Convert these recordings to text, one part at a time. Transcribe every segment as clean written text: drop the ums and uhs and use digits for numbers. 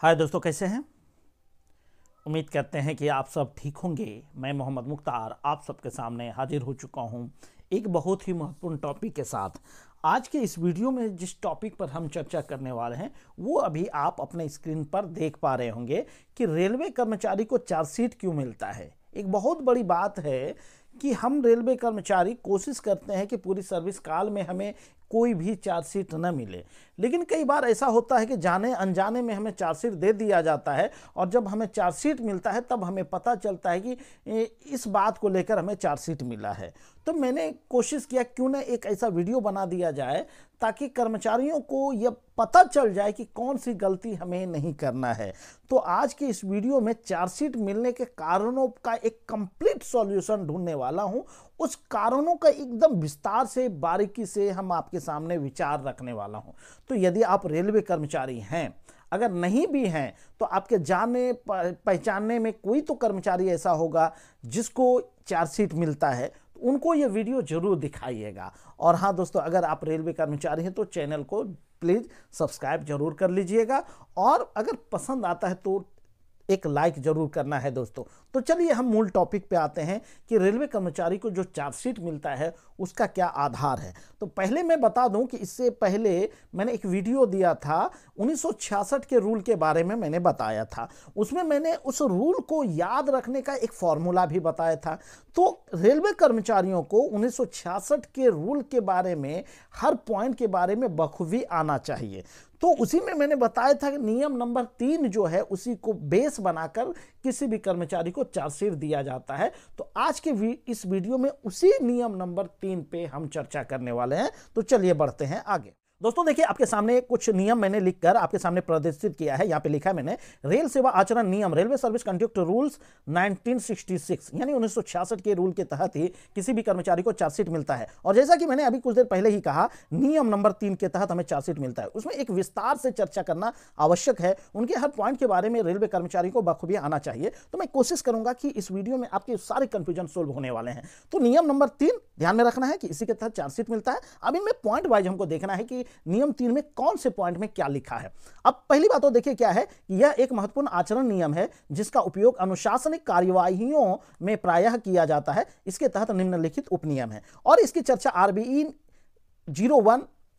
हाय दोस्तों, कैसे हैं? उम्मीद करते हैं कि आप सब ठीक होंगे। मैं मोहम्मद मुख्तार आप सबके सामने हाजिर हो चुका हूं एक बहुत ही महत्वपूर्ण टॉपिक के साथ। आज के इस वीडियो में जिस टॉपिक पर हम चर्चा करने वाले हैं वो अभी आप अपने स्क्रीन पर देख पा रहे होंगे कि रेलवे कर्मचारी को चार्जशीट क्यों मिलता है। एक बहुत बड़ी बात है कि हम रेलवे कर्मचारी कोशिश करते हैं कि पूरी सर्विस काल में हमें कोई भी चार्जशीट न मिले, लेकिन कई बार ऐसा होता है कि जाने अनजाने में हमें चार्जशीट दे दिया जाता है और जब हमें चार्जशीट मिलता है तब हमें पता चलता है कि इस बात को लेकर हमें चार्जशीट मिला है। तो मैंने कोशिश किया क्यों ना एक ऐसा वीडियो बना दिया जाए ताकि कर्मचारियों को यह पता चल जाए कि कौन सी गलती हमें नहीं करना है। तो आज के इस वीडियो में चार्जशीट मिलने के कारणों का एक कंप्लीट सॉल्यूशन ढूंढने वाला हूं। उस कारणों का एकदम विस्तार से बारीकी से हम आपके सामने विचार रखने वाला हूं। तो यदि आप रेलवे कर्मचारी हैं, अगर नहीं भी हैं तो आपके जाने पहचानने में कोई तो कर्मचारी ऐसा होगा जिसको चार्जशीट मिलता है, तो उनको ये वीडियो जरूर दिखाइएगा। और हाँ दोस्तों, अगर आप रेलवे कर्मचारी हैं तो चैनल को प्लीज़ सब्सक्राइब जरूर कर लीजिएगा और अगर पसंद आता है तो एक लाइक जरूर करना है दोस्तों। तो चलिए हम मूल टॉपिक पे आते हैं कि रेलवे कर्मचारी को जो चार्जशीट मिलता है उसका क्या आधार है। तो पहले मैं बता दूं कि इससे पहले मैंने एक वीडियो दिया था 1966 के रूल के बारे में मैंने बताया था। उसमें मैंने उस रूल को याद रखने का एक फॉर्मूला भी बताया था। तो रेलवे कर्मचारियों को 1966 के रूल के बारे में हर पॉइंट के बारे में बखूबी आना चाहिए। तो उसी में मैंने बताया था कि नियम नंबर 3 जो है उसी को बेस बनाकर किसी भी कर्मचारी को चार्जशीट दिया जाता है। तो आज के इस वीडियो में उसी नियम नंबर 3 पे हम चर्चा करने वाले हैं। तो चलिए बढ़ते हैं आगे। दोस्तों देखिए, आपके सामने कुछ नियम मैंने लिखकर आपके सामने प्रदर्शित किया है। यहाँ पे लिखा है मैंने रेल सेवा आचरण नियम, रेलवे सर्विस कंडक्ट रूल्स 1966, यानी 1966 के रूल के तहत ही किसी भी कर्मचारी को चार्जशीट मिलता है। और जैसा कि मैंने अभी कुछ देर पहले ही कहा, नियम नंबर 3 के तहत हमें चार्जशीट मिलता है। उसमें एक विस्तार से चर्चा करना आवश्यक है। उनके हर पॉइंट के बारे में रेलवे कर्मचारी को बखूबी आना चाहिए। तो मैं कोशिश करूंगा कि इस वीडियो में आपके सारे कंफ्यूजन सोल्व होने वाले हैं। तो नियम नंबर 3 ध्यान में रखना है कि इसी के तहत चार्जशीट मिलता है। अब इनमें पॉइंट वाइज हमको देखना है कि नियम 3 में कौन से पॉइंट में क्या लिखा है। अब पहली बात तो देखिए क्या है कि यह एक महत्वपूर्ण आचरण नियम है जिसका उपयोग अनुशासनिक कार्यवाहियों में प्रायः किया जाता है। इसके तहत निम्नलिखित उपनियम है और इसकी चर्चा RBE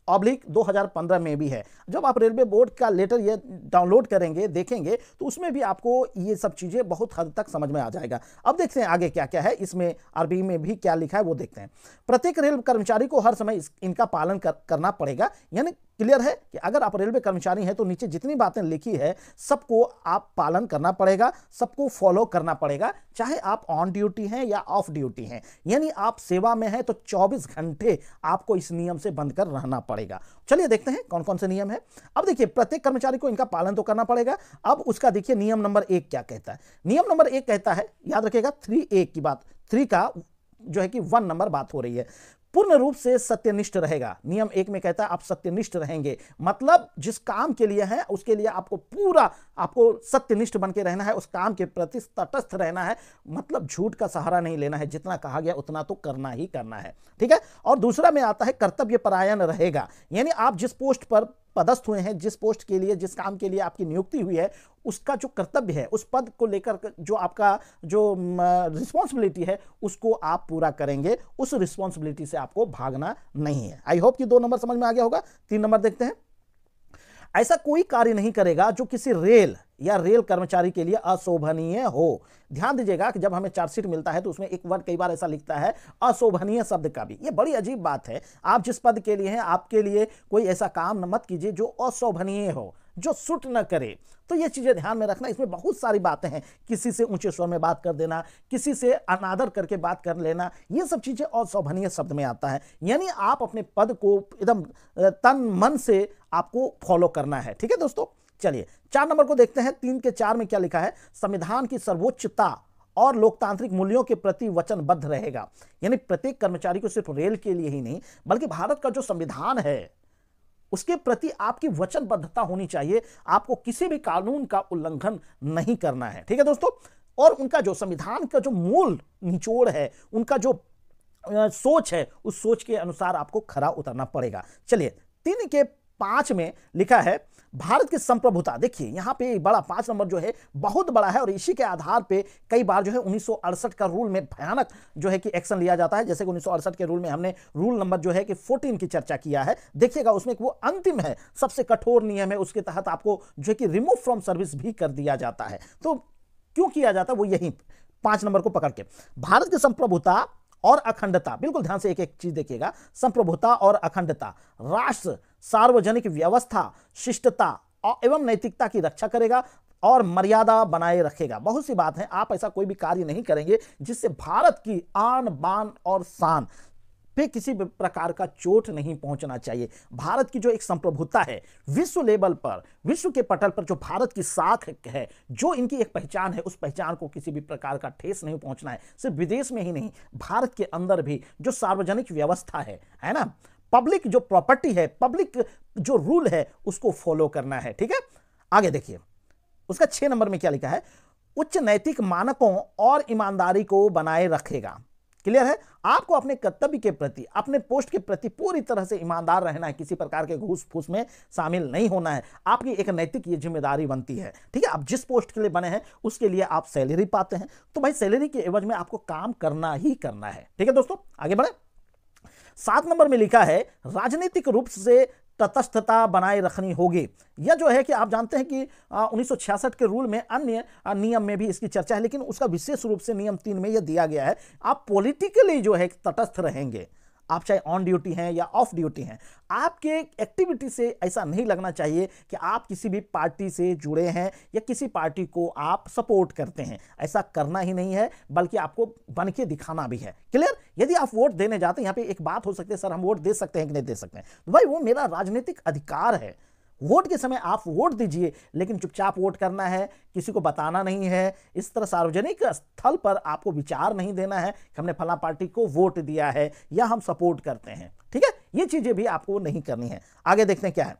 01/2015 में भी है। जब आप रेलवे बोर्ड का लेटर ये डाउनलोड करेंगे, देखेंगे, तो उसमें भी आपको ये सब चीजें बहुत हद तक समझ में आ जाएगा। अब देखते हैं आगे क्या क्या है, इसमें RBE में भी क्या लिखा है वो देखते हैं। प्रत्येक रेल कर्मचारी को हर समय इनका पालन करना पड़ेगा। यानी क्लियर है कि अगर आप रेलवे कर्मचारी हैं तो नीचे जितनी बातें लिखी है सबको आप पालन करना पड़ेगा, सबको फॉलो करना पड़ेगा, चाहे आप ऑन ड्यूटी हैं या ऑफ ड्यूटी हैं। यानी आप सेवा में हैं तो 24 घंटे आपको इस नियम से बंधकर रहना पड़ेगा। चलिए देखते हैं कौन कौन से नियम है। अब देखिए, प्रत्येक कर्मचारी को इनका पालन तो करना पड़ेगा। अब उसका देखिए नियम नंबर 1 क्या कहता है। नियम नंबर 1 कहता है, याद रखिएगा 3A की बात, 3 का जो है कि 1 नंबर बात हो रही है, पूर्ण रूप से सत्यनिष्ठ रहेगा। नियम 1 में कहता है आप सत्यनिष्ठ रहेंगे, मतलब जिस काम के लिए है उसके लिए आपको सत्यनिष्ठ बन के रहना है, उस काम के प्रति तटस्थ रहना है, मतलब झूठ का सहारा नहीं लेना है। जितना कहा गया उतना तो करना ही करना है, ठीक है। और दूसरा में आता है कर्तव्य परायण रहेगा। यानी आप जिस पोस्ट पर पदस्थ हुए हैं, जिस पोस्ट के लिए, जिस काम के लिए आपकी नियुक्ति हुई है, उसका जो कर्तव्य है, उस पद को लेकर जो आपका जो रिस्पॉन्सिबिलिटी है उसको आप पूरा करेंगे। उस रिस्पॉन्सिबिलिटी से आपको भागना नहीं है। आई होप कि 2 नंबर समझ में आ गया होगा। 3 नंबर देखते हैं। ऐसा कोई कार्य नहीं करेगा जो किसी रेल या रेल कर्मचारी के लिए अशोभनीय हो। ध्यान दीजिएगा कि जब हमें चार्जशीट मिलता है तो उसमें एक वर्ड कई बार ऐसा लिखता है अशोभनीय शब्द का भी। ये बड़ी अजीब बात है। आप जिस पद के लिए हैं, आपके लिए कोई ऐसा काम मत कीजिए जो अशोभनीय हो, जो सूट न करे। तो ये चीजें ध्यान में रखना। इसमें बहुत सारी बातें हैं, किसी से ऊंचे स्वर में बात कर देना, किसी से अनादर करके बात कर लेना, ये सब चीजें अशोभनीय शब्द में आता है। यानी आप अपने पद को एकदम तन मन से आपको फॉलो करना है, ठीक है दोस्तों। चलिए 4 नंबर को देखते हैं। 3 के 4 में क्या लिखा है, संविधान की सर्वोच्चता और लोकतांत्रिक मूल्यों के प्रति वचनबद्ध रहेगा। यानी प्रत्येक कर्मचारी को सिर्फ रेल के लिए ही नहीं बल्कि भारत का जो संविधान है उसके प्रति आपकी वचनबद्धता होनी चाहिए। आपको किसी भी कानून का उल्लंघन नहीं करना है, ठीक है दोस्तों। और उनका जो संविधान का जो मूल निचोड़ है, उनका जो सोच है, उस सोच के अनुसार आपको खरा उतरना पड़ेगा। चलिए 3 के 5 में लिखा है भारत की संप्रभुता, देखिए यहां पे बड़ा 5 नंबर जो है बहुत बड़ा है और इसी के आधार पे कई बार जो है 1968 का रूल में भयानक जो है कि एक्शन लिया जाता है। जैसे कि 1968 के रूल में हमने रूल नंबर जो है कि 14 की चर्चा किया है, देखिएगा उसमें वो अंतिम है, सबसे कठोर नियम है, उसके तहत आपको जो है कि रिमूव फ्रॉम सर्विस भी कर दिया जाता है। तो क्यों किया जाता है वो यही 5 नंबर को पकड़ के, भारत की संप्रभुता और अखंडता, बिल्कुल ध्यान से एक एक चीज देखिएगा, संप्रभुता और अखंडता, राष्ट्र सार्वजनिक व्यवस्था, शिष्टता एवं नैतिकता की रक्षा करेगा और मर्यादा बनाए रखेगा। बहुत सी बात है, आप ऐसा कोई भी कार्य नहीं करेंगे जिससे भारत की आन बान और शान पे किसी भी प्रकार का चोट नहीं पहुंचना चाहिए। भारत की जो एक संप्रभुता है, विश्व लेवल पर, विश्व के पटल पर जो भारत की साख है, जो इनकी एक पहचान है, उस पहचान को किसी भी प्रकार का ठेस नहीं पहुंचना है। सिर्फ विदेश में ही नहीं, भारत के अंदर भी जो सार्वजनिक व्यवस्था है ना, पब्लिक जो प्रॉपर्टी है, पब्लिक जो रूल है, उसको फॉलो करना है। ठीक है, आगे देखिए उसका 6 नंबर में क्या लिखा है, उच्च नैतिक मानकों और ईमानदारी को बनाए रखेगा। क्लियर है, आपको अपने कर्तव्य के प्रति, अपने पोस्ट के प्रति पूरी तरह से ईमानदार रहना है, किसी प्रकार के घूस फूस में शामिल नहीं होना है। आपकी एक नैतिक ये जिम्मेदारी बनती है। ठीक है, आप जिस पोस्ट के लिए बने हैं उसके लिए आप सैलरी पाते हैं, तो भाई सैलरी के एवज में आपको काम करना ही करना है। ठीक है दोस्तों, आगे बढ़े। 7 नंबर में लिखा है, राजनीतिक रूप से तटस्थता बनाए रखनी होगी। यह जो है कि आप जानते हैं कि 1966 के रूल में अन्य नियम में भी इसकी चर्चा है, लेकिन उसका विशेष रूप से नियम 3 में यह दिया गया है, आप पॉलिटिकली जो है तटस्थ रहेंगे। आप चाहे ऑन ड्यूटी हैं या ऑफ ड्यूटी हैं, आपके एक्टिविटी से ऐसा नहीं लगना चाहिए कि आप किसी भी पार्टी से जुड़े हैं या किसी पार्टी को आप सपोर्ट करते हैं। ऐसा करना ही नहीं है, बल्कि आपको बन के दिखाना भी है। क्लियर, यदि आप वोट देने जाते हैं, यहाँ पे एक बात हो सकती है, सर हम वोट दे सकते हैं कि नहीं दे सकते हैं, तो भाई वो मेरा राजनीतिक अधिकार है। वोट के समय आप वोट दीजिए, लेकिन चुपचाप वोट करना है, किसी को बताना नहीं है। इस तरह सार्वजनिक स्थल पर आपको विचार नहीं देना है कि हमने फला पार्टी को वोट दिया है या हम सपोर्ट करते हैं। ठीक है, ये चीजें भी आपको नहीं करनी है। आगे देखते हैं क्या है,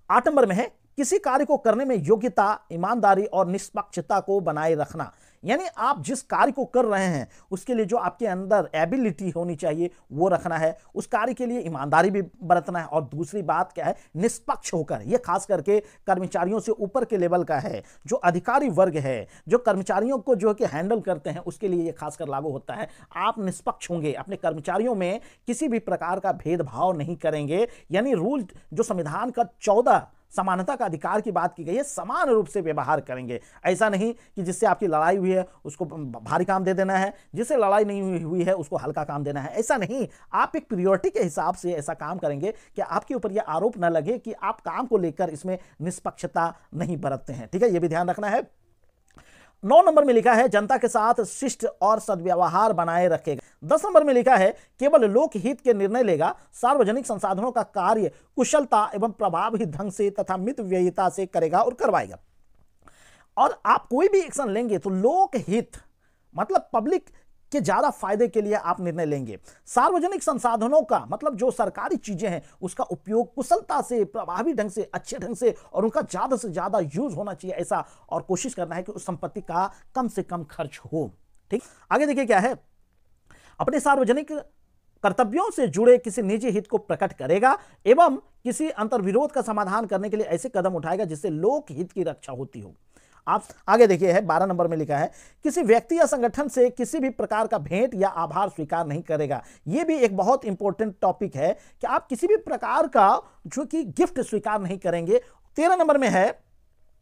8 नंबर में है, किसी कार्य को करने में योग्यता, ईमानदारी और निष्पक्षता को बनाए रखना। यानी आप जिस कार्य को कर रहे हैं उसके लिए जो आपके अंदर एबिलिटी होनी चाहिए वो रखना है, उस कार्य के लिए ईमानदारी भी बरतना है, और दूसरी बात क्या है, निष्पक्ष होकर। ये खास करके कर्मचारियों से ऊपर के लेवल का है, जो अधिकारी वर्ग है, जो कर्मचारियों को जो कि हैंडल करते हैं, उसके लिए ये खासकर लागू होता है। आप निष्पक्ष होंगे, अपने कर्मचारियों में किसी भी प्रकार का भेदभाव नहीं करेंगे। यानी रूल जो संविधान का 14 समानता का अधिकार की बात की गई है, समान रूप से व्यवहार करेंगे। ऐसा नहीं कि जिससे आपकी लड़ाई हुई है उसको भारी काम दे देना है, जिससे लड़ाई नहीं हुई है उसको हल्का काम देना है, ऐसा नहीं। आप एक प्रायोरिटी के हिसाब से ऐसा काम करेंगे कि आपके ऊपर यह आरोप न लगे कि आप काम को लेकर इसमें निष्पक्षता नहीं बरतते हैं। ठीक है, यह भी ध्यान रखना है। 9 नंबर में लिखा है, जनता के साथ शिष्ट और सद्व्यवहार बनाए रखेगा। 10 नंबर में लिखा है, केवल लोक हित के निर्णय लेगा, सार्वजनिक संसाधनों का कार्य कुशलता एवं प्रभावी ढंग से तथा मितव्ययिता से करेगा और करवाएगा। और आप कोई भी एक्शन लेंगे तो लोक हित मतलब पब्लिक के ज्यादा फायदे के लिए आप निर्णय लेंगे। सार्वजनिक संसाधनों का मतलब जो सरकारी चीजें हैं उसका उपयोग कुशलता से, प्रभावी ढंग से, अच्छे ढंग से, और उनका ज्यादा से ज्यादा यूज होना चाहिए ऐसा, और कोशिश करना है कि उस संपत्ति का कम से कम खर्च हो। ठीक, आगे देखिए क्या है, अपने सार्वजनिक कर्तव्यों से जुड़े किसी निजी हित को प्रकट करेगा एवं किसी अंतर्विरोध का समाधान करने के लिए ऐसे कदम उठाएगा जिससे लोक हित की रक्षा होती हो। आप आगे देखिए है, 12 नंबर में लिखा है, किसी व्यक्ति या संगठन से किसी भी प्रकार का भेंट या आभार स्वीकार नहीं करेगा। यह भी एक बहुत इंपॉर्टेंट टॉपिक है कि आप किसी भी प्रकार का जो कि गिफ्ट स्वीकार नहीं करेंगे। 13 नंबर में है,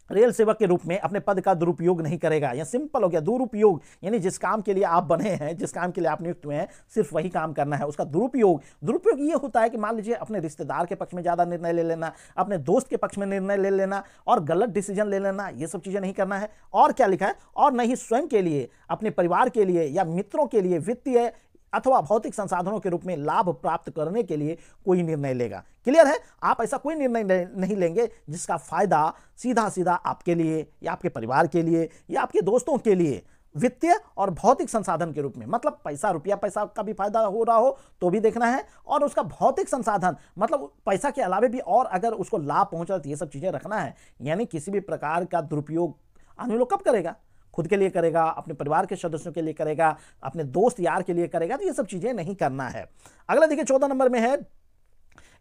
रेल सेवक के रूप में अपने पद का दुरुपयोग नहीं करेगा। या सिंपल हो गया दुरुपयोग, यानी जिस काम के लिए आप बने हैं, जिस काम के लिए आप नियुक्त हुए हैं, सिर्फ वही काम करना है। उसका दुरुपयोग ये होता है कि मान लीजिए अपने रिश्तेदार के पक्ष में ज्यादा निर्णय ले लेना, अपने दोस्त के पक्ष में निर्णय ले लेना और गलत डिसीजन ले लेना, ये सब चीजें नहीं करना है। और क्या लिखा है, और नहीं स्वयं के लिए, अपने परिवार के लिए या मित्रों के लिए वित्तीय अथवा भौतिक संसाधनों के रूप में लाभ प्राप्त करने के लिए कोई निर्णय लेगा। क्लियर है, आप ऐसा कोई निर्णय नहीं लेंगे जिसका फायदा सीधा सीधा आपके लिए या आपके परिवार के लिए या आपके दोस्तों के लिए वित्तीय और भौतिक संसाधन के रूप में, मतलब पैसा रुपया पैसा का भी फायदा हो रहा हो तो भी देखना है, और उसका भौतिक संसाधन मतलब पैसा के अलावा भी और अगर उसको लाभ पहुंच रहा है तो ये सब चीजें रखना है। यानी किसी भी प्रकार का दुरुपयोग आदमी लोग कब करेगा, खुद के लिए करेगा, अपने परिवार के सदस्यों के लिए करेगा, अपने दोस्त यार के लिए करेगा, तो ये सब चीजें नहीं करना है। अगला देखिए 14 नंबर में है,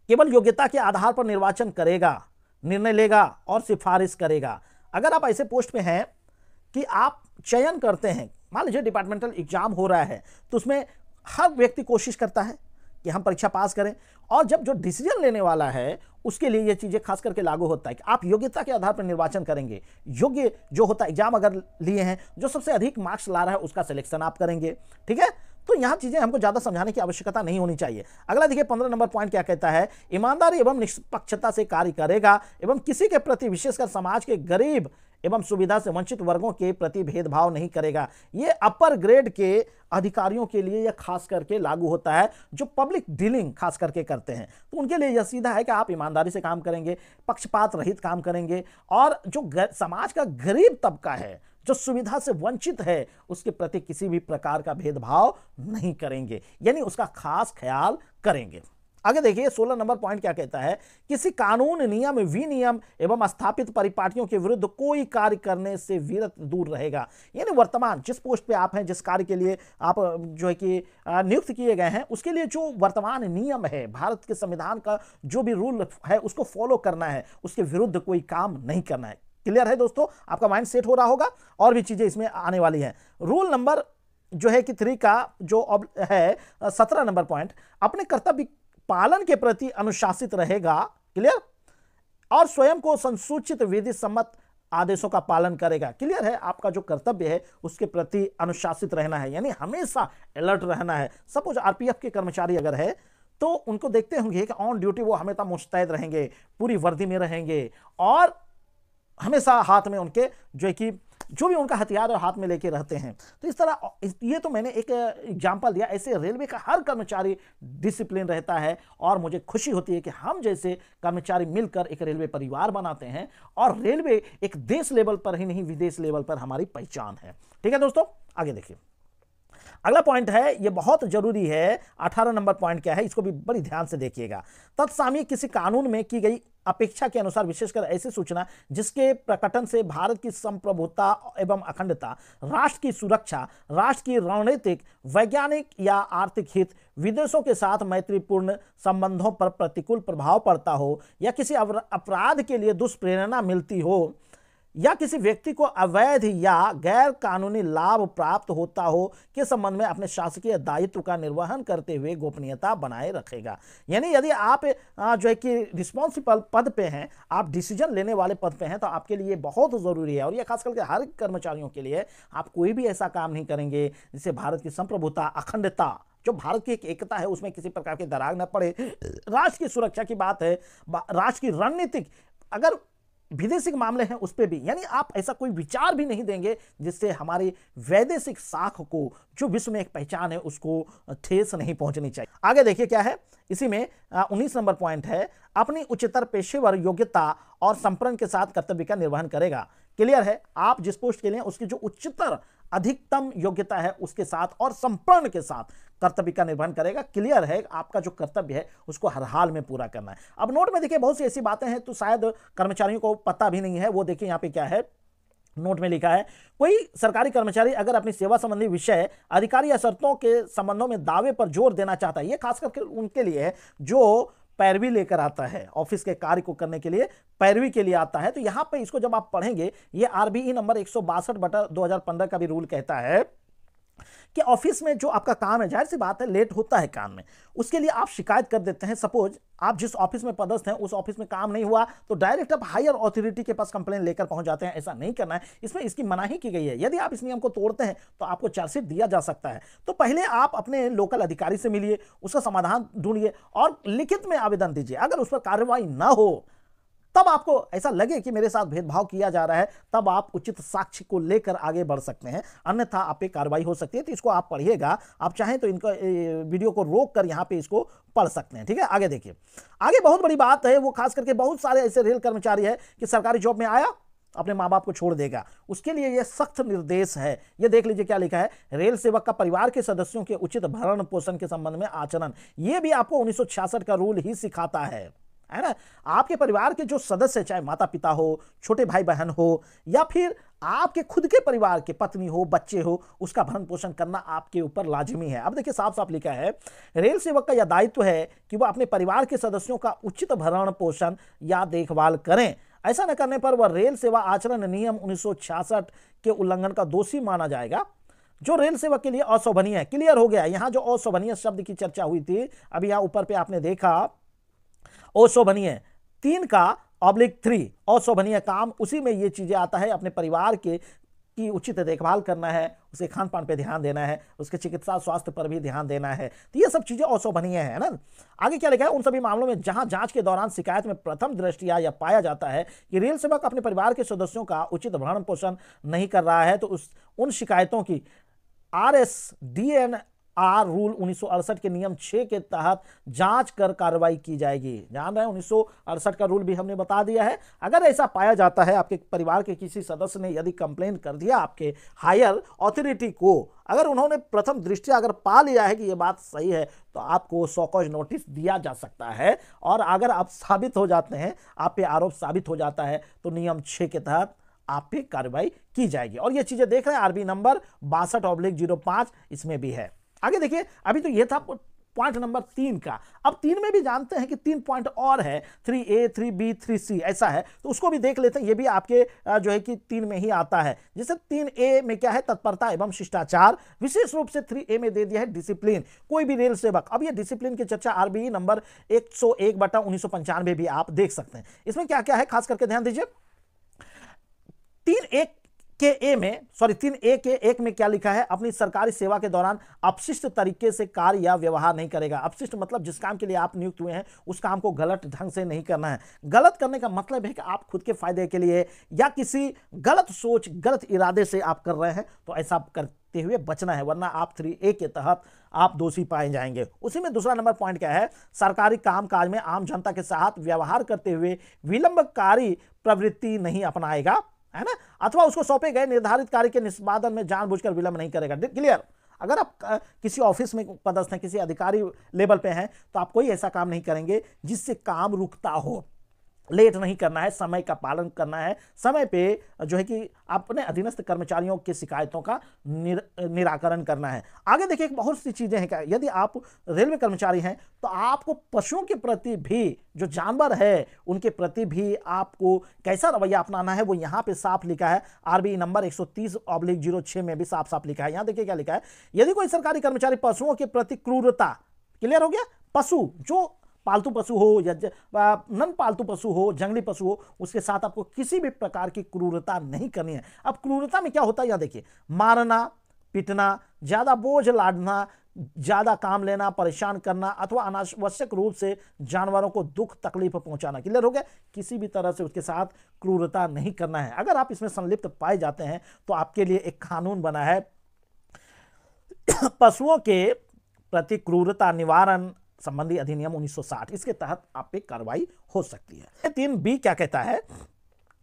केवल योग्यता के आधार पर निर्वाचन करेगा, निर्णय लेगा और सिफारिश करेगा। अगर आप ऐसे पोस्ट पे हैं कि आप चयन करते हैं, मान लीजिए डिपार्टमेंटल एग्जाम हो रहा है, तो उसमें हर व्यक्ति कोशिश करता है कि हम परीक्षा पास करें, और जब जो डिसीजन लेने वाला है उसके लिए ये चीजें खास करके लागू होता है कि आप योग्यता के आधार पर निर्वाचन करेंगे। योग्य जो होता है, एग्जाम अगर लिए हैं, जो सबसे अधिक मार्क्स ला रहा है उसका सिलेक्शन आप करेंगे। ठीक है, तो यहां चीजें हमको ज्यादा समझाने की आवश्यकता नहीं होनी चाहिए। अगला देखिए 15 नंबर पॉइंट क्या कहता है, ईमानदारी एवं निष्पक्षता से कार्य करेगा एवं किसी के प्रति विशेषकर समाज के गरीब एवं सुविधा से वंचित वर्गों के प्रति भेदभाव नहीं करेगा। ये अपर ग्रेड के अधिकारियों के लिए यह खास करके लागू होता है, जो पब्लिक डीलिंग खास करके करते हैं, तो उनके लिए यह सीधा है कि आप ईमानदारी से काम करेंगे, पक्षपात रहित काम करेंगे, और जो समाज का गरीब तबका है, जो सुविधा से वंचित है, उसके प्रति किसी भी प्रकार का भेदभाव नहीं करेंगे, यानी उसका खास ख्याल करेंगे। आगे देखिए 16 नंबर पॉइंट क्या कहता है, किसी कानून, नियम, विनियम एवं स्थापित परिपाटियों के विरुद्ध कोई कार्य करने से विरत दूर रहेगा। यानी वर्तमान जिस पोस्ट पे आप हैं, जिस कार्य के लिए आप जो है कि नियुक्त किए गए हैं, उसके लिए जो वर्तमान नियम है, भारत के संविधान का जो भी रूल है उसको फॉलो करना है, उसके विरुद्ध कोई काम नहीं करना है। क्लियर है दोस्तों, आपका माइंड सेट हो रहा होगा, और भी चीजें इसमें आने वाली हैं। रूल नंबर जो है कि 3 का जो है 17 नंबर पॉइंट, अपने कर्तव्य पालन के प्रति अनुशासित रहेगा। क्लियर, और स्वयं को संसूचित विधि सम्मत आदेशों का पालन करेगा। क्लियर है, आपका जो कर्तव्य है उसके प्रति अनुशासित रहना है, यानी हमेशा अलर्ट रहना है। सपोज आरपीएफ के कर्मचारी अगर है तो उनको देखते होंगे कि ऑन ड्यूटी वो हमेशा मुस्तैद रहेंगे, पूरी वर्दी में रहेंगे, और हमेशा हाथ में उनके जो है कि जो भी उनका हथियार हाथ में लेके रहते हैं। तो इस तरह, ये तो मैंने एक एग्जांपल दिया, ऐसे रेलवे का हर कर्मचारी डिसिप्लिन रहता है, और मुझे खुशी होती है कि हम जैसे कर्मचारी मिलकर एक रेलवे परिवार बनाते हैं, और रेलवे एक देश लेवल पर ही नहीं विदेश लेवल पर हमारी पहचान है। ठीक है दोस्तों, आगे देखिए अगला पॉइंट है, ये बहुत जरूरी है। 18 नंबर पॉइंट क्या है, इसको भी बड़ी ध्यान से देखिएगा। तत्सामयिक किसी कानून में की गई अपेक्षा के अनुसार विशेषकर ऐसी सूचना जिसके प्रकटन से भारत की संप्रभुता एवं अखंडता, राष्ट्र की सुरक्षा, राष्ट्र की रणनीतिक, वैज्ञानिक या आर्थिक हित, विदेशों के साथ मैत्रीपूर्ण संबंधों पर प्रतिकूल प्रभाव पड़ता हो, या किसी अपराध के लिए दुष्प्रेरणा मिलती हो, या किसी व्यक्ति को अवैध या गैर कानूनी लाभ प्राप्त होता हो के संबंध में अपने शासकीय दायित्व का निर्वहन करते हुए गोपनीयता बनाए रखेगा। यानी यदि आप जो है कि रिस्पॉन्सिबल पद पे हैं, आप डिसीजन लेने वाले पद पे हैं, तो आपके लिए बहुत जरूरी है, और यह खास करके हर कर्मचारियों के लिए, आप कोई भी ऐसा काम नहीं करेंगे जिससे भारत की संप्रभुता, अखंडता, जो भारत की एक एकता है, उसमें किसी प्रकार की दरार न पड़े। राष्ट्र की सुरक्षा की बात है, राष्ट्र की रणनीतिक, अगर विदेशिक मामले हैं उस पर भी, यानी आप ऐसा कोई विचार भी नहीं देंगे जिससे हमारी वैदेशिक साख को, जो विश्व में एक पहचान है, उसको ठेस नहीं पहुंचनी चाहिए। आगे देखिए क्या है, इसी में 19 नंबर पॉइंट है, अपनी उच्चतर पेशेवर योग्यता और संप्रण के साथ कर्तव्य का निर्वहन करेगा। क्लियर है, आप जिस पोस्ट के लिए उसकी जो उच्चतर अधिकतम योग्यता है उसके साथ और संप्रण के साथ कर्तव्य का निर्वहन करेगा। क्लियर है, आपका जो कर्तव्य है उसको हर हाल में पूरा करना है। अब नोट में देखिए बहुत सी ऐसी बातें हैं तो शायद कर्मचारियों को पता भी नहीं है, वो देखिए यहाँ पे क्या है, नोट में लिखा है, कोई सरकारी कर्मचारी अगर अपनी सेवा संबंधी विषय, अधिकारी या शर्तों के संबंधों में दावे पर जोर देना चाहता है, ये खास करके उनके लिए है जो पैरवी लेकर आता है, ऑफिस के कार्य को करने के लिए पैरवी के लिए आता है। तो यहां पे इसको जब आप पढ़ेंगे, ये आरबीई नंबर 162/2015 का भी रूल कहता है कि ऑफिस में जो आपका काम है, जाहिर सी बात है लेट होता है काम में, उसके लिए आप शिकायत कर देते हैं। सपोज आप जिस ऑफिस में पदस्थ हैं उस ऑफिस में काम नहीं हुआ तो डायरेक्ट आप हायर अथॉरिटी के पास कंप्लेन लेकर पहुंच जाते हैं। ऐसा नहीं करना है, इसमें इसकी मनाही की गई है। यदि आप इस नियम को तोड़ते हैं तो आपको चार्जशीट दिया जा सकता है। तो पहले आप अपने लोकल अधिकारी से मिलिए, उसका समाधान ढूंढिए और लिखित में आवेदन दीजिए। अगर उस पर कार्रवाई ना हो, तब आपको ऐसा लगे कि मेरे साथ भेदभाव किया जा रहा है, तब आप उचित साक्ष्य को लेकर आगे बढ़ सकते हैं, अन्यथा आप पे कार्रवाई हो सकती है। तो इसको आप पढ़िएगा, आप चाहें तो इनका वीडियो को रोक कर यहाँ पे इसको पढ़ सकते हैं। ठीक है, आगे देखिए, आगे बहुत बड़ी बात है, वो खास करके बहुत सारे ऐसे रेल कर्मचारी है कि सरकारी जॉब में आया, अपने माँ बाप को छोड़ देगा, उसके लिए यह सख्त निर्देश है। यह देख लीजिए क्या लिखा है, रेल सेवक का परिवार के सदस्यों के उचित भरण पोषण के संबंध में आचरण। यह भी आपको 1966 का रूल ही सिखाता है। है ना। आपके परिवार के जो सदस्य, चाहे माता पिता हो, छोटे भाई बहन हो, या फिर आपके खुद के परिवार के पत्नी हो, बच्चे हो, उसका भरण पोषण करना आपके ऊपर लाजिमी है। अब देखिए साफ साफ लिखा है, रेल सेवक का यह दायित्व है कि वह अपने परिवार के सदस्यों का उचित भरण पोषण या देखभाल करें। ऐसा न करने पर वह रेल सेवा आचरण नियम 1966 के उल्लंघन का दोषी माना जाएगा, जो रेल सेवक के लिए अशोभनीय है। क्लियर हो गया। यहां जो अशोभनीय शब्द की चर्चा हुई थी, अभी यहां ऊपर पे आपने देखा अशोभनीय 3 का /3 अशोभनीय काम, उसी में ये चीजें आता है। अपने परिवार के की उचित देखभाल करना है, उसके खान पान पे ध्यान देना है, उसके चिकित्सा स्वास्थ्य पर भी ध्यान देना है। तो ये सब चीजें अशोभनीय है ना। आगे क्या लिखा है, उन सभी मामलों में जहां जांच के दौरान शिकायत में प्रथम दृष्टया यह पाया जाता है कि रेल सेवक अपने परिवार के सदस्यों का उचित भरण पोषण नहीं कर रहा है, तो उन शिकायतों की RSDNR रूल 1968 के नियम 6 के तहत जांच कर कार्रवाई की जाएगी। जान रहे हैं 1968 का रूल भी हमने बता दिया है। अगर ऐसा पाया जाता है, आपके परिवार के किसी सदस्य ने यदि कंप्लेन कर दिया आपके हायर अथॉरिटी को, अगर उन्होंने प्रथम दृष्टया अगर पा लिया है कि यह बात सही है, तो आपको सौकॉज नोटिस दिया जा सकता है। और अगर आप साबित हो जाते हैं, आप पे आरोप साबित हो जाता है, तो नियम 6 के तहत आप पे कार्रवाई की जाएगी। और ये चीजें देख रहे हैं आरबी नंबर 62/05 इसमें भी है। आगे देखिए, अभी तो ये था पॉइंट नंबर 3 का। अब 3 में भी जानते हैं कि 3 पॉइंट और है, 3A 3B 3C ऐसा है, तो उसको भी देख लेते हैं। ये भी आपके जो है कि 3 में ही आता है। जैसे 3A में क्या है, तत्परता एवं शिष्टाचार। विशेष रूप से 3A में दे दिया है डिसिप्लिन। कोई भी रेल सेवक, अब ये डिसिप्लिन की चर्चा RBE नंबर 101/1995 भी आप देख सकते हैं। इसमें क्या क्या है खास करके ध्यान दीजिए। 3A के एक में क्या लिखा है, अपनी सरकारी सेवा के दौरान अपशिष्ट तरीके से कार्य या व्यवहार नहीं करेगा। अपशिष्ट मतलब जिस काम के लिए आप नियुक्त हुए हैं उस काम को गलत ढंग से नहीं करना है। गलत करने का मतलब है कि आप खुद के फायदे के लिए या किसी गलत सोच, गलत इरादे से आप कर रहे हैं, तो ऐसा करते हुए बचना है, वरना आप 3A के तहत आप दोषी पाए जाएंगे। उसी में दूसरा नंबर पॉइंट क्या है, सरकारी कामकाज में आम जनता के साथ व्यवहार करते हुए विलंबकारी प्रवृत्ति नहीं अपनाएगा, है ना, अथवा उसको सौंपे गए निर्धारित कार्य के निष्पादन में जानबूझकर विलंब नहीं करेगा। क्लियर। अगर आप किसी ऑफिस में पदस्थ हैं, किसी अधिकारी लेवल पे हैं, तो आप कोई ऐसा काम नहीं करेंगे जिससे काम रुकता हो। लेट नहीं करना है, समय का पालन करना है, समय पे जो है कि अपने अधीनस्थ कर्मचारियों की शिकायतों का निराकरण करना है। आगे देखिए, बहुत सी चीजें हैं। यदि आप रेलवे कर्मचारी हैं, तो आपको पशुओं के प्रति भी, जो जानवर है उनके प्रति भी आपको कैसा रवैया अपनाना है, वो यहाँ पे साफ लिखा है। RBE नंबर 130/06 में भी साफ साफ लिखा है। यहाँ देखिए क्या लिखा है, यदि कोई सरकारी कर्मचारी पशुओं के प्रति क्रूरता, क्लियर हो गया, पशु जो पालतू पशु हो या नन पालतू पशु हो, जंगली पशु हो, उसके साथ आपको किसी भी प्रकार की क्रूरता नहीं करनी है। अब क्रूरता में क्या होता है, यह देखिए, मारना, पीटना, ज्यादा बोझ लादना, ज्यादा काम लेना, परेशान करना, अथवा अनावश्यक रूप से जानवरों को दुख तकलीफ पहुंचाना। क्लियर हो गया। किसी भी तरह से उसके साथ क्रूरता नहीं करना है। अगर आप इसमें संलिप्त पाए जाते हैं, तो आपके लिए एक कानून बना है, पशुओं के प्रति क्रूरता निवारण संबंधी अधिनियम 1960। इसके तहत आप पे कार्रवाई हो सकती है। 3B क्या कहता है,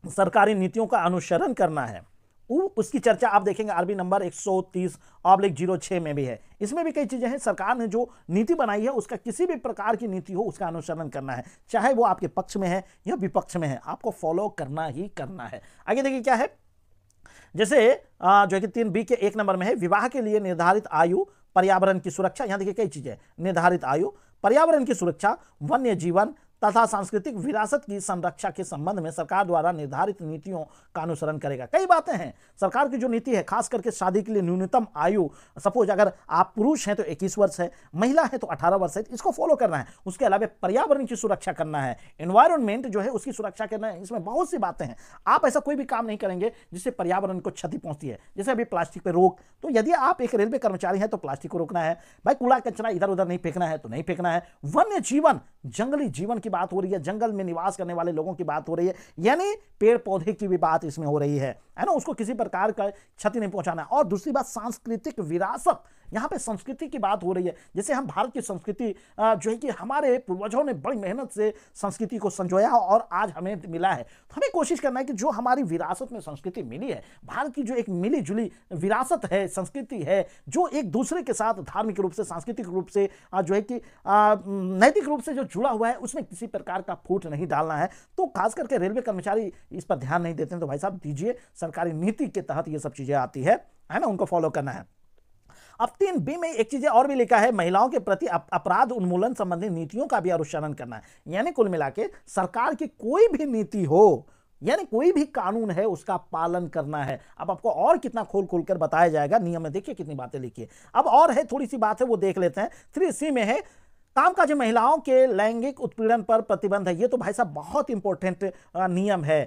सरकारी नीतियों का अनुसरण करना है। उसकी चर्चा आप देखेंगे RBE नंबर 130/06 में भी है। इसमें भी कई चीजें हैं। सरकार ने जो नीति बनाई है, उसका किसी भी प्रकार की नीति हो, उसका अनुसरण करना है, चाहे वो आपके पक्ष में है या विपक्ष में है, आपको फॉलो करना ही करना है। आगे देखिए क्या है, जैसे जो है कि 3B के 1 नंबर में है, विवाह के लिए निर्धारित आयु, पर्यावरण की सुरक्षा। यहां देखिए कई चीजें, निर्धारित आयु, पर्यावरण की सुरक्षा, वन्य जीवन तथा सांस्कृतिक विरासत की संरक्षा के संबंध में सरकार द्वारा निर्धारित नीतियों का अनुसरण करेगा। कई बातें हैं। सरकार की जो नीति है, खास करके शादी के लिए न्यूनतम आयु, सपोज अगर आप पुरुष हैं तो 21 वर्ष है, महिला है तो 18 वर्ष है, इसको फॉलो करना है। उसके अलावा पर्यावरण की सुरक्षा करना है, एनवायरनमेंट जो है उसकी सुरक्षा करना है। इसमें बहुत सी बातें हैं। आप ऐसा कोई भी काम नहीं करेंगे जिससे पर्यावरण को क्षति पहुंचती है। जैसे अभी प्लास्टिक पे रोक, तो यदि आप एक रेलवे कर्मचारी हैं तो प्लास्टिक को रोकना है। भाई कूड़ा कचरा इधर उधर नहीं फेंकना है तो नहीं फेंकना है। वन्य जीवन, जंगली जीवन की बात हो रही है, जंगल में निवास करने वाले लोगों की बात हो रही है, यानी पेड़ पौधे की भी बात इसमें हो रही है ना, उसको किसी प्रकार का क्षति नहीं पहुंचाना है। और दूसरी बात, सांस्कृतिक विरासत, यहां पे संस्कृति की बात हो रही है। जैसे हम भारत की संस्कृति जो है कि हमारे पूर्वजों ने बड़ी मेहनत से संस्कृति को संजोया और आज हमें मिला है। तो हमें कोशिश करना है कि जो हमारी विरासत में संस्कृति मिली है, भारत की जो एक मिली जुली विरासत है, संस्कृति है, जो एक दूसरे के साथ धार्मिक रूप से, सांस्कृतिक रूप से जो है कि नैतिक रूप से जो जुड़ा हुआ है, उसमें किसी किसी प्रकार का फूट नहीं डालना है। तो खास करके रेलवे कर्मचारी इस पर ध्यान नहीं देते हैं, तो भाई साहब दीजिए, सरकारी नीति के तहत ये सब चीजें आती है ना, उनको फॉलो करना है। अब 3B में एक चीज और भी लिखा है, महिलाओं के प्रति अपराध उन्मूलन संबंधी नीतियों का भी अनुसरण करना है। यानी कुल मिला के सरकार की कोई भी नीति हो, यानी कोई भी कानून है, उसका पालन करना है। अब आपको और कितना खोल खोल कर बताया जाएगा, नियम में देखिए कितनी बातें लिखी है। अब और है, थोड़ी सी बात है वो देख लेते हैं। 3C में है कामकाजी महिलाओं के लैंगिक उत्पीड़न पर प्रतिबंध है। ये तो भाई साहब बहुत इंपॉर्टेंट नियम है।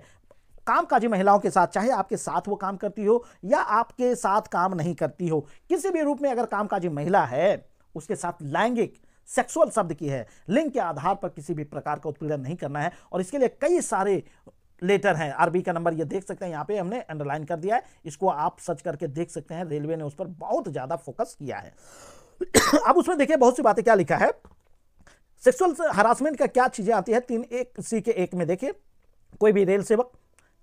कामकाजी महिलाओं के साथ, चाहे आपके साथ वो काम करती हो या आपके साथ काम नहीं करती हो, किसी भी रूप में अगर कामकाजी महिला है, उसके साथ लैंगिक सेक्सुअल शब्द की है, लिंग के आधार पर किसी भी प्रकार का उत्पीड़न नहीं करना है। और इसके लिए कई सारे लेटर हैं। आरबी का नंबर ये देख सकते हैं, यहाँ पे हमने अंडरलाइन कर दिया है, इसको आप सर्च करके देख सकते हैं। रेलवे ने उस पर बहुत ज्यादा फोकस किया है। अब उसमें देखिए बहुत सी बातें क्या लिखा है, सेक्सुअल हरासमेंट का क्या चीजें आती है। 3C के 1 में देखिए, कोई भी रेल सेवक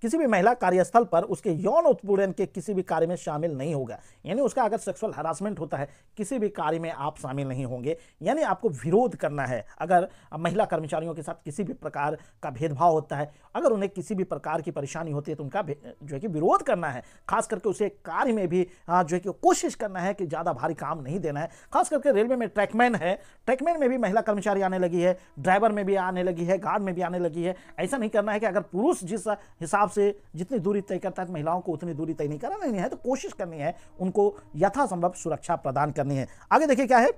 किसी भी महिला कार्यस्थल पर उसके यौन उत्पीड़न के किसी भी कार्य में शामिल नहीं होगा। यानी उसका अगर सेक्सुअल हरासमेंट होता है, किसी भी कार्य में आप शामिल नहीं होंगे। यानी आपको विरोध करना है। अगर महिला कर्मचारियों के साथ किसी भी प्रकार का भेदभाव होता है, अगर उन्हें किसी भी प्रकार की परेशानी होती है, तो उनका जो है कि विरोध करना है। खास करके उसे कार्य में भी जो है कि कोशिश करना है कि ज़्यादा भारी काम नहीं देना है। खास करके रेलवे में ट्रैकमैन है, ट्रैकमैन में भी महिला कर्मचारी आने लगी है, ड्राइवर में भी आने लगी है, गार्ड में भी आने लगी है। ऐसा नहीं करना है कि अगर पुरुष जिस हिसाब से जितनी दूरी तय करता है, महिलाओं को उतनी दूरी तय नहीं करना नहीं है, तो कोशिश करनी है उनको यथासंभव सुरक्षा प्रदान करनी है। आगे देखिए क्या है,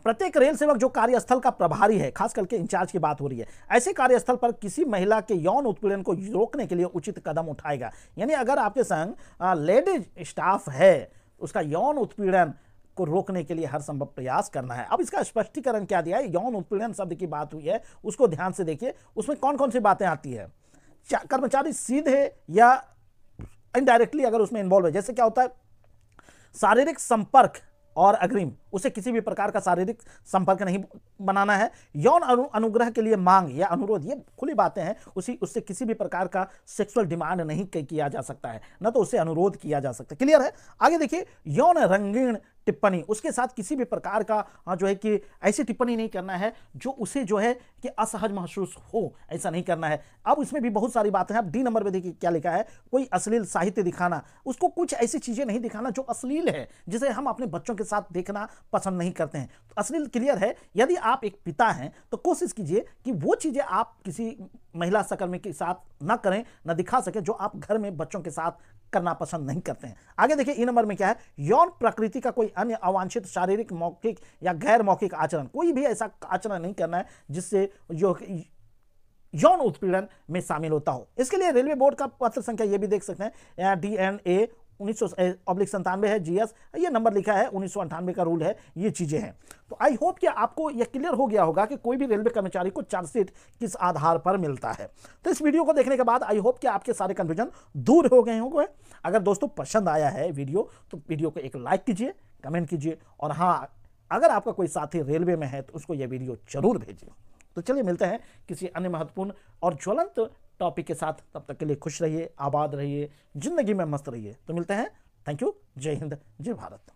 प्रत्येक रेल सेवक जो कार्यस्थल का प्रभारी है, खास करके इंचार्ज की बात हो रही है, ऐसे कार्यस्थल पर किसी महिला के यौन उत्पीड़न को रोकने के लिए उचित कदम उठाएगा। यानी अगर आपके संग लेडीज स्टाफ है, उसका यौन उत्पीड़न को रोकने के लिए हर संभव प्रयास करना है। अब इसका स्पष्टीकरण क्या दिया है, यौन उत्पीड़न शब्द की बात हुई है, उसको ध्यान से देखिए, उसमें कौन कौन सी बातें आती है। कर्मचारी सीधे या इनडायरेक्टली अगर उसमें इन्वॉल्व है, जैसे क्या होता है, शारीरिक संपर्क और अग्रिम, उसे किसी भी प्रकार का शारीरिक संपर्क नहीं बनाना है। यौन अनुग्रह के लिए मांग या अनुरोध, ये खुली बातें हैं, उससे किसी भी प्रकार का सेक्सुअल डिमांड नहीं किया जा सकता है, न तो उससे अनुरोध किया जा सकता है। क्लियर है। आगे देखिए, यौन रंगीन टिप्पणी, उसके साथ किसी भी प्रकार का जो है कि ऐसी टिप्पणी नहीं करना है जो उसे जो है कि असहज महसूस हो, ऐसा नहीं करना है। अब इसमें भी बहुत सारी बातें हैं। अब D नंबर पे देखिए क्या लिखा है, कोई अश्लील साहित्य दिखाना, उसको कुछ ऐसी चीजें नहीं दिखाना जो अश्लील है, जिसे हम अपने बच्चों के साथ देखना पसंद नहीं करते हैं। तो अश्लील क्लियर है। यदि आप एक पिता हैं तो कोशिश कीजिए कि वो चीजें आप किसी महिला सहकर्मी के साथ ना करें, ना दिखा सके, जो आप घर में बच्चों के साथ करना पसंद नहीं करते हैं। आगे देखिए E नंबर में क्या है, यौन प्रकृति का कोई अन्य अवांछित शारीरिक, मौखिक या गैर मौखिक आचरण, कोई भी ऐसा आचरण नहीं करना है जिससे जो यौन उत्पीड़न में शामिल होता हो। इसके लिए रेलवे बोर्ड का पत्र संख्या ये भी देख सकते हैं, DNA 1997 है, GS ये नंबर लिखा है, 1998 का रूल है, ये चीजें हैं। तो आई होप कि आपको यह क्लियर हो गया होगा कि कोई भी रेलवे कर्मचारी को चार्जशीट किस आधार पर मिलता है। तो इस वीडियो को देखने के बाद आई होप कि आपके सारे कंफ्यूजन दूर हो गए होंगे। अगर दोस्तों पसंद आया है वीडियो, तो वीडियो को एक लाइक कीजिए, कमेंट कीजिए, और हाँ, अगर आपका कोई साथी रेलवे में है तो उसको यह वीडियो जरूर भेजिए। तो चलिए मिलते हैं किसी अन्य महत्वपूर्ण और ज्वलंत टॉपिक के साथ। तब तक के लिए खुश रहिए, आबाद रहिए, जिंदगी में मस्त रहिए। तो मिलते हैं। Thank you. जय हिंद, जय भारत।